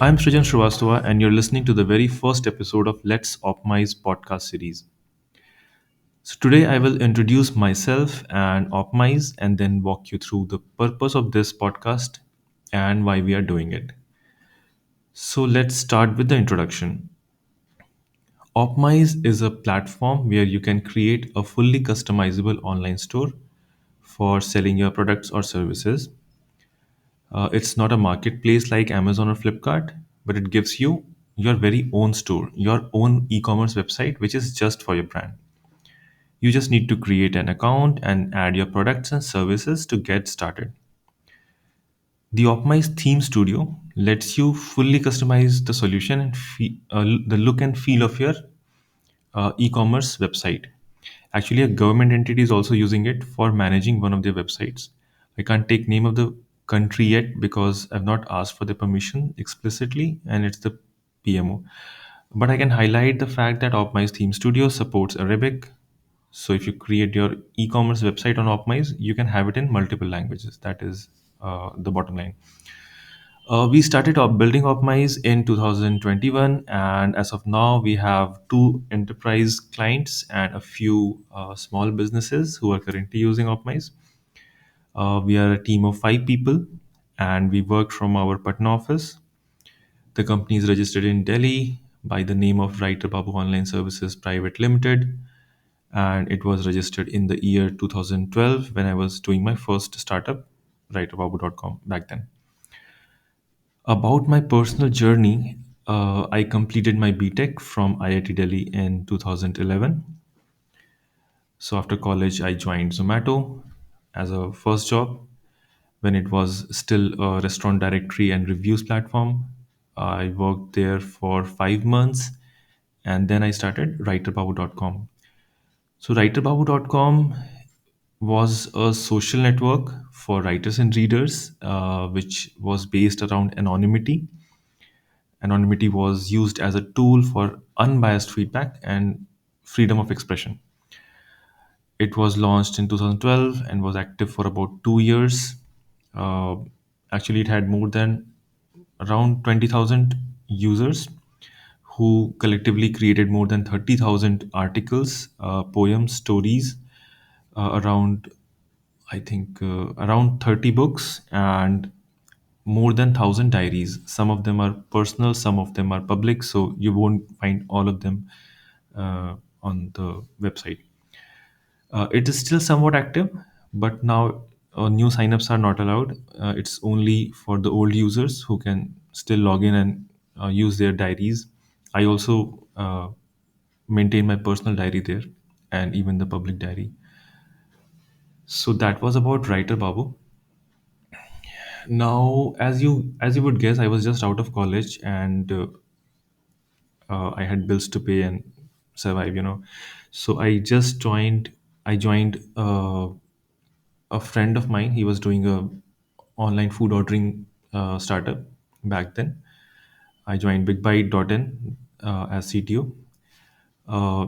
I'm Srijan Srivastava, and you're listening to the very first episode of Let's Opmiz podcast series. So, today I will introduce myself and Opmiz and then walk you through the purpose of this podcast and why we are doing it. So, let's start with the introduction. Opmiz is a platform where you can create a fully customizable online store for selling your products or services. It's not a marketplace like Amazon or Flipkart, but it gives you your very own store, your own e commerce website, which is just for your brand. You just need to create an account and add your products and services to get started. The Optimize Theme Studio lets you fully customize the solution and the look and feel of your e-commerce website. Actually, a government entity is also using it for managing one of their websites. I can't take name of the country yet because I've not asked for the permission explicitly, and it's the PMO. But I can highlight the fact that Optimize Theme Studio supports Arabic. So if you create your e-commerce website on Optimize, you can have it in multiple languages. That is the bottom line. We started building Opmize in 2021, and as of now, we have two enterprise clients and a few small businesses who are currently using Opmize. We are a team of 5 people, and we work from our Patna office. The company is registered in Delhi by the name of Writer Babu Online Services Private Limited, and it was registered in the year 2012 when I was doing my first startup, writerbabu.com back then. About my personal journey, I completed my BTech from IIT Delhi in 2011. So after college, I joined Zomato as a first job when it was still a restaurant directory and reviews platform. I worked there for 5 months and then I started writerbabu.com. So writerbabu.com was a social network for writers and readers, which was based around anonymity. Anonymity was used as a tool for unbiased feedback and freedom of expression. It was launched in 2012 and was active for about 2 years. Uh, Actually, it had more than around 20,000 users who collectively created more than 30,000 articles, poems, stories, around I think around 30 books and more than 1,000 diaries. Some of them are personal, some of them are public, so you won't find all of them on the website. It is still somewhat active, but now new signups are not allowed. It's only for the old users who can still log in and use their diaries. I also maintain my personal diary there and even the public diary. So that was about Writer Babu. Now, as you would guess, I was just out of college and I had bills to pay and survive. So I joined a friend of mine. He was doing a online food ordering startup back then. I joined BigBite.in as CTO. Uh,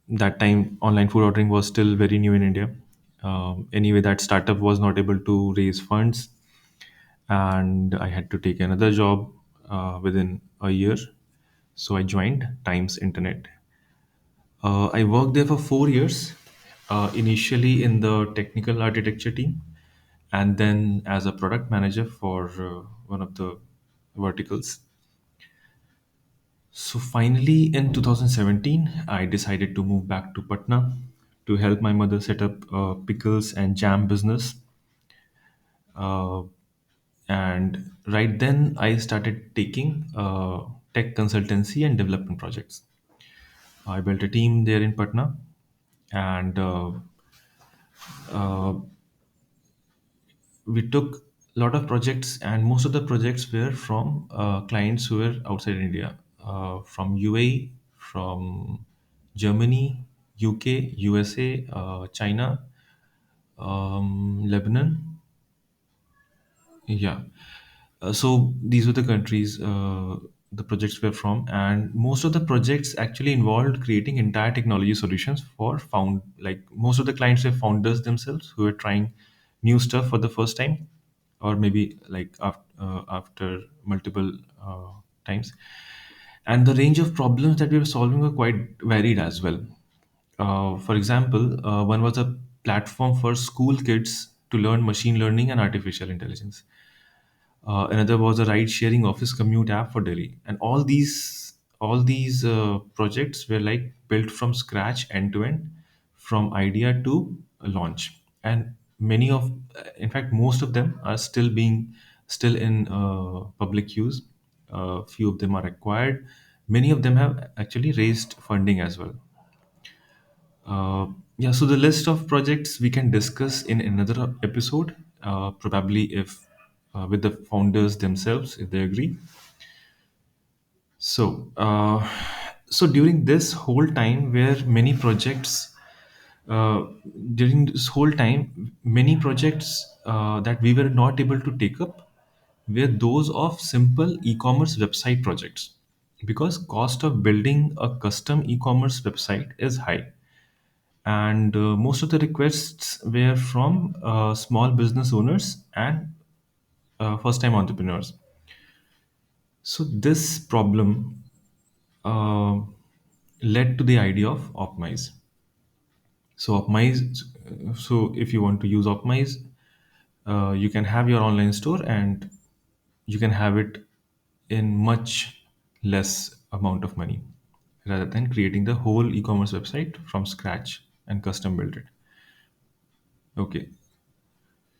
that time, online food ordering was still very new in India. Anyway, that startup was not able to raise funds, and I had to take another job within a year. So I joined Times Internet. I worked there for 4 years, initially in the technical architecture team, and then as a product manager for one of the verticals. So finally, in 2017, I decided to move back to Patna to help my mother set up a pickles and jam business. Uh, and right then, I started taking tech consultancy and development projects. I built a team there in Patna, and uh, we took a lot of projects, and most of the projects were from clients who were outside India, from UAE, from Germany, UK, USA, China, Lebanon. Yeah. So these were the countries the projects were from, and most of the projects actually involved creating entire technology solutions for like most of the clients were founders themselves who were trying new stuff for the first time, or maybe like after multiple times. And the range of problems that we were solving were quite varied as well. For example, one was a platform for school kids to learn machine learning and artificial intelligence. Another was a ride-sharing office commute app for Delhi, and all these projects were like built from scratch, end to end, from idea to launch. And in fact, most of them are still in public use. Few of them are acquired. Many of them have actually raised funding as well. Yeah, so the list of projects we can discuss in another episode, probably if with the founders themselves, if they agree. So, so during this whole time, where many projects, uh, during this whole time, many projects that we were not able to take up were those of simple e-commerce website projects, because cost of building a custom e-commerce website is high, and most of the requests were from small business owners and first time entrepreneurs. So this problem uh, led to the idea of Opmiz. So if you want to use Opmiz, you can have your online store and you can have it in much less amount of money, rather than creating the whole e-commerce website from scratch and custom build it. Okay,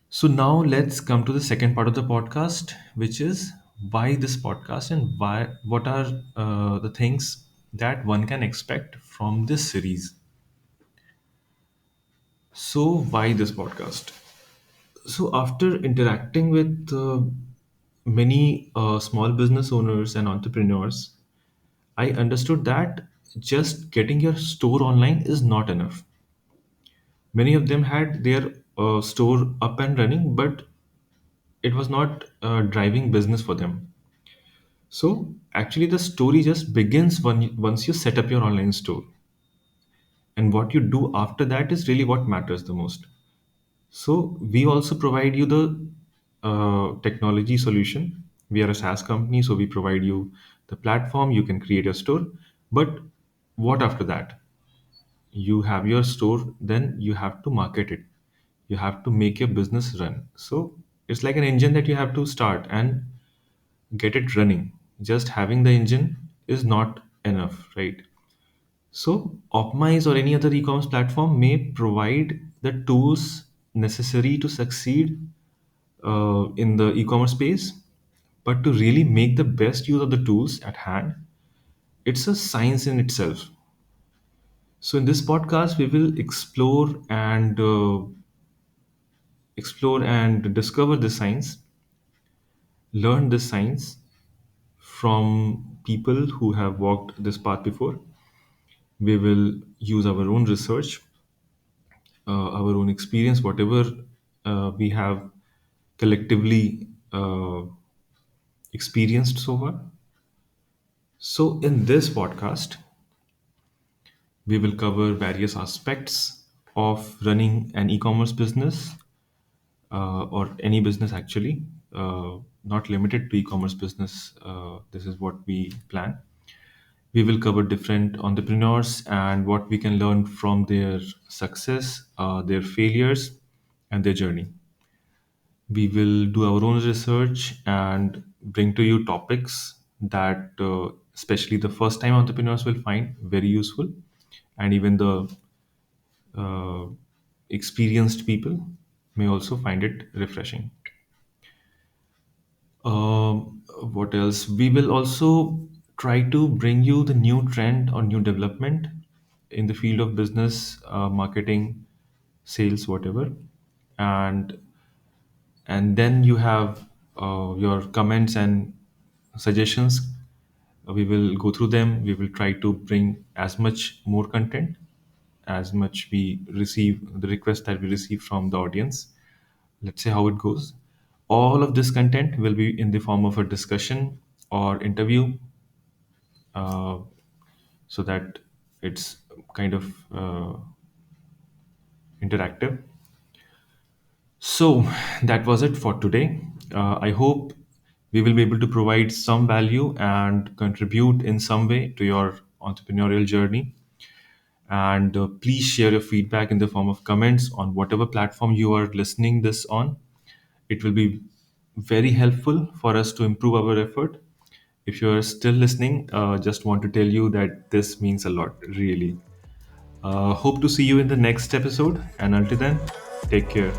so now let's come to the second part of the podcast, which is why this podcast and what are the things that one can expect from this series. So why this podcast? So after interacting with many small business owners and entrepreneurs, I understood that just getting your store online is not enough. Many of them had their store up and running, but it was not driving business for them. So actually, the story just begins once you set up your online store, and what you do after that is really what matters the most. So we also provide you the technology solution. We are a SaaS company, so we provide you the platform. You can create a store, but what after that? You have your store, then you have to market it. You have to make your business run. So it's like an engine that you have to start and get it running. Just having the engine is not enough, right? So Opmize or any other e-commerce platform may provide the tools necessary to succeed in the e-commerce space, but to really make the best use of the tools at hand, it's a science in itself. So in this podcast, we will explore and discover the science, learn the science from people who have walked this path before. We will use our own research, our own experience, whatever we have collectively experienced so far. So, in this podcast, we will cover various aspects of running an e commerce business or any business actually, not limited to e commerce business. This is what we plan. We will cover different entrepreneurs and what we can learn from their success, their failures, and their journey. We will do our own research and bring to you topics that, especially the first time entrepreneurs, will find very useful, and even the uh, experienced people may also find it refreshing. What else? We will also try to bring you the new trend or new development in the field of business, marketing, sales, whatever, and then you have your comments and suggestions. We will go through them. We will try to bring as much more content as much we receive, the request that we receive from the audience. Let's see how it goes. All of this content will be in the form of a discussion or interview, uh, so that it's kind of interactive. So that was it for today. I hope We will be able to provide some value and contribute in some way to your entrepreneurial journey. And please share your feedback in the form of comments on whatever platform you are listening this on. It will be very helpful for us to improve our effort. If you're still listening, just want to tell you that this means a lot, really. Hope to see you in the next episode. And until then, take care.